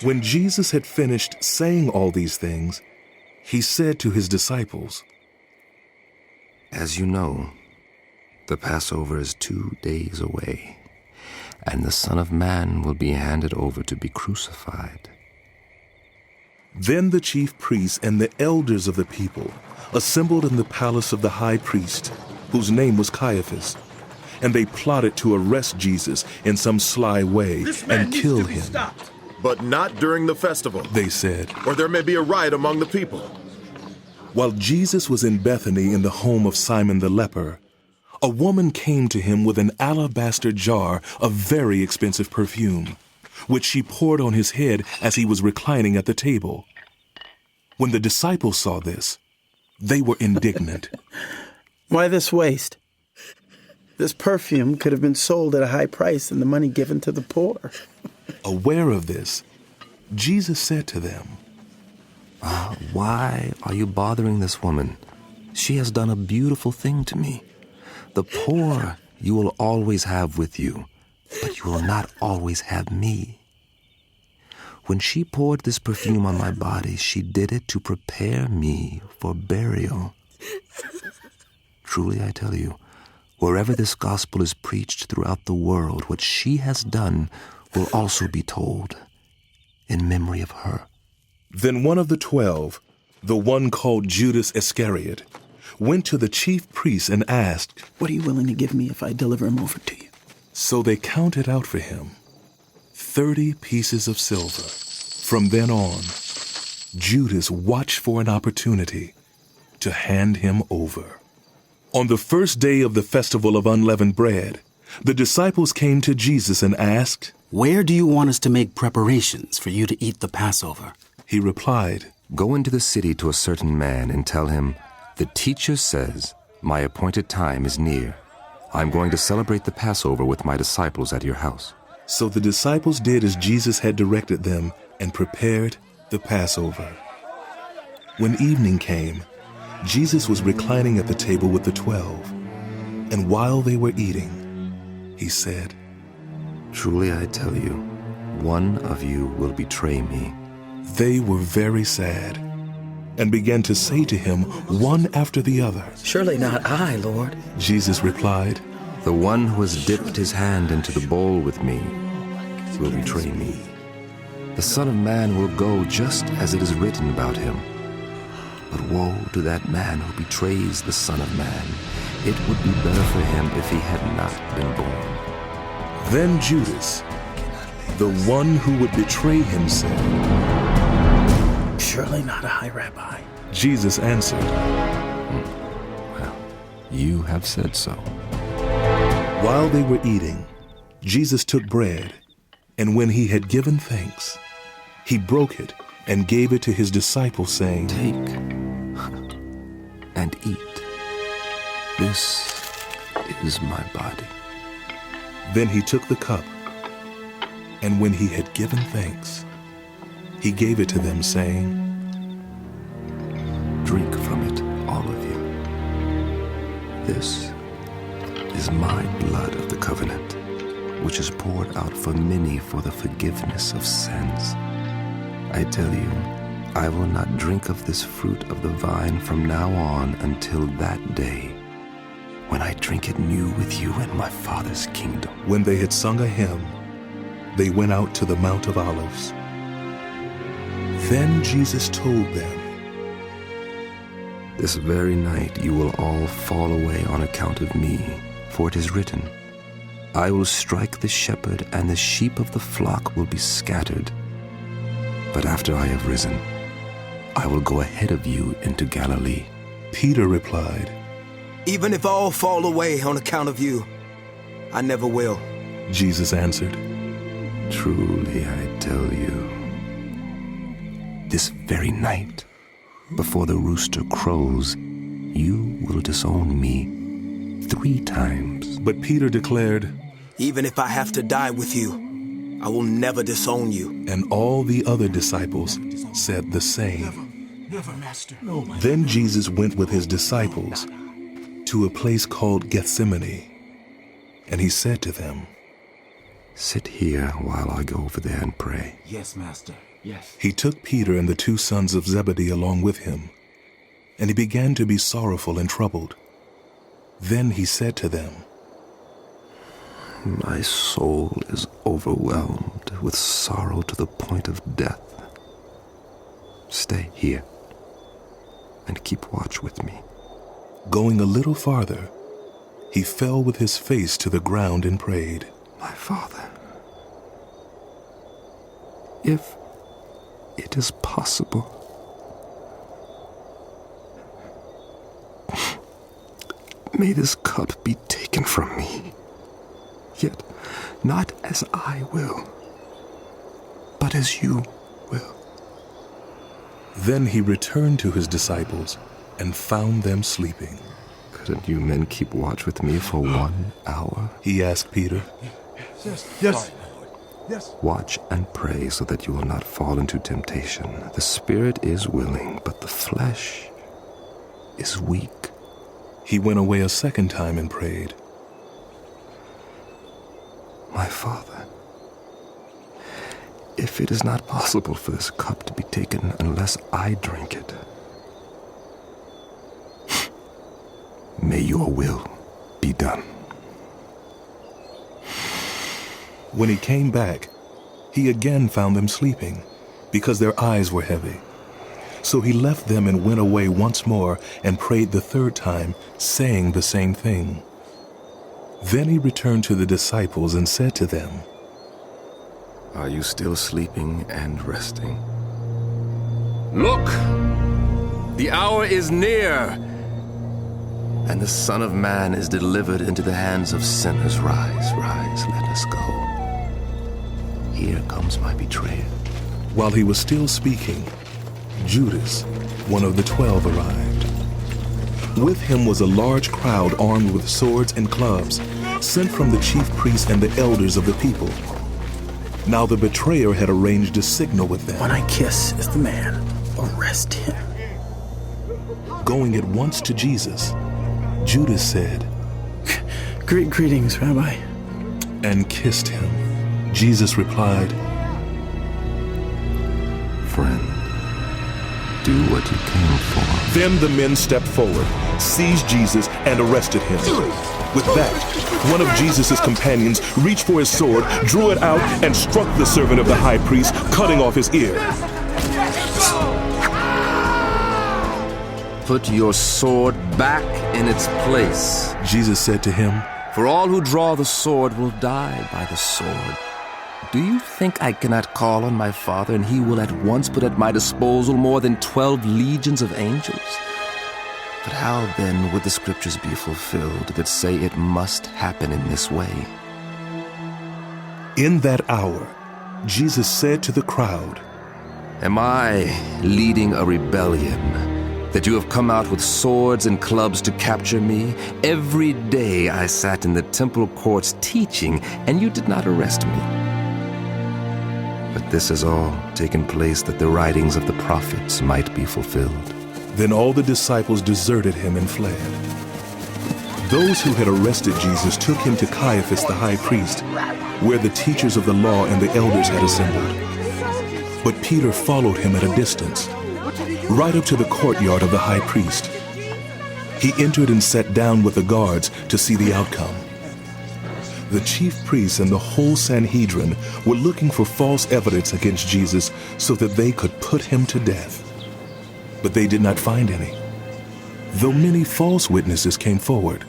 When Jesus had finished saying all these things, he said to his disciples, "As you know, the Passover is 2 days away, and the Son of Man will be handed over to be crucified." Then the chief priests and the elders of the people assembled in the palace of the high priest, whose name was Caiaphas, and they plotted to arrest Jesus in some sly way and kill him. Stopped. But not during the festival, they said, or there may be a riot among the people. While Jesus was in Bethany in the home of Simon the leper, a woman came to him with an alabaster jar of very expensive perfume, which she poured on his head as he was reclining at the table. When the disciples saw this, they were indignant. "Why this waste? This perfume could have been sold at a high price and the money given to the poor." Aware of this, Jesus said to them, Why are you bothering this woman? She has done a beautiful thing to me. The poor you will always have with you, but you will not always have me. When she poured this perfume on my body, she did it to prepare me for burial. Truly I tell you, wherever this gospel is preached throughout the world, what she has done will also be told in memory of her. Then one of the 12, the one called Judas Iscariot, went to the chief priests and asked, "What are you willing to give me if I deliver him over to you?" So they counted out for him 30 pieces of silver. From then on, Judas watched for an opportunity to hand him over. On the first day of the festival of unleavened bread, the disciples came to Jesus and asked, "Where do you want us to make preparations for you to eat the Passover?" He replied, "Go into the city to a certain man and tell him, 'The teacher says, my appointed time is near. I'm going to celebrate the Passover with my disciples at your house.'" So the disciples did as Jesus had directed them and prepared the Passover. When evening came, Jesus was reclining at the table with the 12, and while they were eating, he said, "Truly I tell you, one of you will betray me." They were very sad and began to say to him one after the other, "Surely not I, Lord." Jesus replied, "The one who has dipped his hand into the bowl with me will betray me. The Son of Man will go just as it is written about him. But woe to that man who betrays the Son of Man. It would be better for him if he had not been born." Then Judas, the one who would betray him, said, "Surely not I, Rabbi." Jesus answered, "Well, you have said so." While they were eating, Jesus took bread, and when he had given thanks, he broke it and gave it to his disciples, saying, "Take and eat. This is my body." Then he took the cup, and when he had given thanks, he gave it to them, saying, "Drink from it, all of you. This is my blood of the covenant, which is poured out for many for the forgiveness of sins. I tell you, I will not drink of this fruit of the vine from now on until that day, when I drink it new with you in my Father's kingdom." When they had sung a hymn, they went out to the Mount of Olives. Then Jesus told them, "This very night you will all fall away on account of me, for it is written, I will strike the shepherd, and the sheep of the flock will be scattered. But after I have risen, I will go ahead of you into Galilee." Peter replied, "Even if all fall away on account of you, I never will." Jesus answered, "Truly I tell you, this very night, before the rooster crows, you will disown me 3 times. But Peter declared, "Even if I have to die with you, I will never disown you." And all the other disciples said the same. Never, Master. Then Jesus went with his disciples to a place called Gethsemane, and he said to them, Sit here while I go over there and pray. Yes, Master. He took Peter and the two sons of Zebedee along with him, and he began to be sorrowful and troubled. Then he said to them, My soul is overwhelmed with sorrow to the point of death. Stay here and keep watch with me. Going a little farther, he fell with his face to the ground and prayed, My Father, if it is possible, may this cup be taken from me. Yet not as I will, but as you will. Then he returned to his disciples and found them sleeping. Couldn't you men keep watch with me for 1 hour? He asked Peter. Yes. Watch and pray so that you will not fall into temptation. The spirit is willing, but the flesh is weak. He went away a second time and prayed, My Father, if it is not possible for this cup to be taken unless I drink it, may your will be done. When he came back, he again found them sleeping, because their eyes were heavy. So he left them and went away once more and prayed the third time, saying the same thing. Then he returned to the disciples and said to them, Are you still sleeping and resting? Look! The hour is near! And the Son of Man is delivered into the hands of sinners. Rise, rise, let us go. Here comes my betrayer. While he was still speaking, Judas, one of the 12, arrived. With him was a large crowd armed with swords and clubs, sent from the chief priests and the elders of the people. Now the betrayer had arranged a signal with them. When I kiss is the man, arrest him. Going at once to Jesus, Judas said, Greetings, Rabbi. and kissed him. Jesus replied, Friend, do what you came for. Then the men stepped forward, seized Jesus, and arrested him. With that, one of Jesus' companions reached for his sword, drew it out, and struck the servant of the high priest, cutting off his ear. Put your sword back in its place. Jesus said to him, For all who draw the sword will die by the sword. Do you think I cannot call on my Father, and he will at once put at my disposal more than 12 legions of angels? But how then would the scriptures be fulfilled that say it must happen in this way? In that hour, Jesus said to the crowd, Am I leading a rebellion, that you have come out with swords and clubs to capture me? Every day I sat in the temple courts teaching, and you did not arrest me. But this has all taken place that the writings of the prophets might be fulfilled. Then all the disciples deserted him and fled. Those who had arrested Jesus took him to Caiaphas the high priest, where the teachers of the law and the elders had assembled. But Peter followed him at a distance, right up to the courtyard of the high priest. He entered and sat down with the guards to see the outcome. The chief priests and the whole Sanhedrin were looking for false evidence against Jesus so that they could put him to death. But they did not find any, though many false witnesses came forward.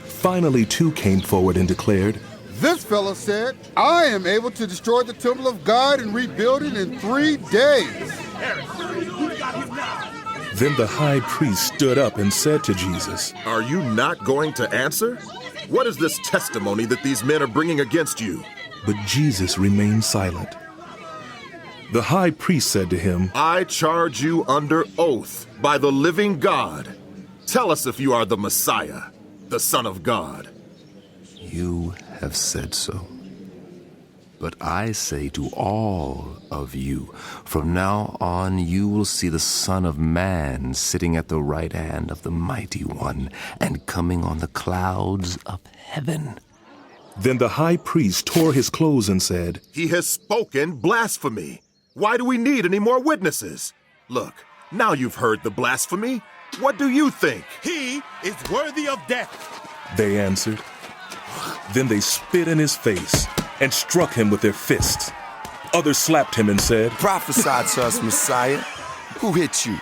Finally, 2 came forward and declared, This fellow said, I am able to destroy the temple of God and rebuild it in 3 days. Then the high priest stood up and said to Jesus, Are you not going to answer? What is this testimony that these men are bringing against you? But Jesus remained silent. The high priest said to him, I charge you under oath by the living God. Tell us if you are the Messiah, the Son of God. You have said so. But I say to all of you, from now on you will see the Son of Man sitting at the right hand of the Mighty One and coming on the clouds of heaven. Then the high priest tore his clothes and said, He has spoken blasphemy. Why do we need any more witnesses? Look, now you've heard the blasphemy. What do you think? He is worthy of death. They answered. Then they spit in his face and struck him with their fists. Others slapped him and said, Prophesy to us, Messiah. Who hit you?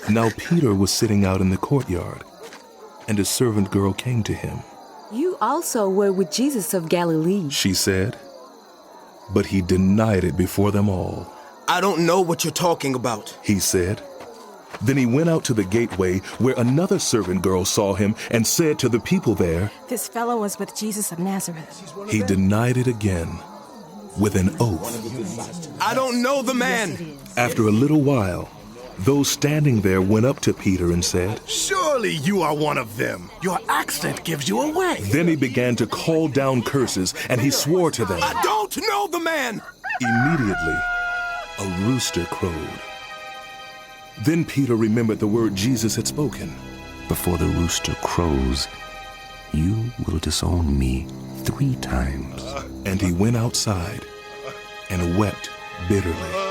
Now Peter was sitting out in the courtyard, and a servant girl came to him. You also were with Jesus of Galilee, She said, but he denied it before them all. I don't know what you're talking about. He said. Then he went out to the gateway where another servant girl saw him and said to the people there, This fellow was with Jesus of Nazareth. He denied it again with an oath. I don't know the man. After a little while, those standing there went up to Peter and said, Surely you are one of them. Your accent gives you away. Then he began to call down curses, and he swore to them. I don't know the man. Immediately, a rooster crowed. Then Peter remembered the word Jesus had spoken. Before the rooster crows, you will disown me 3 times. And he went outside and wept bitterly.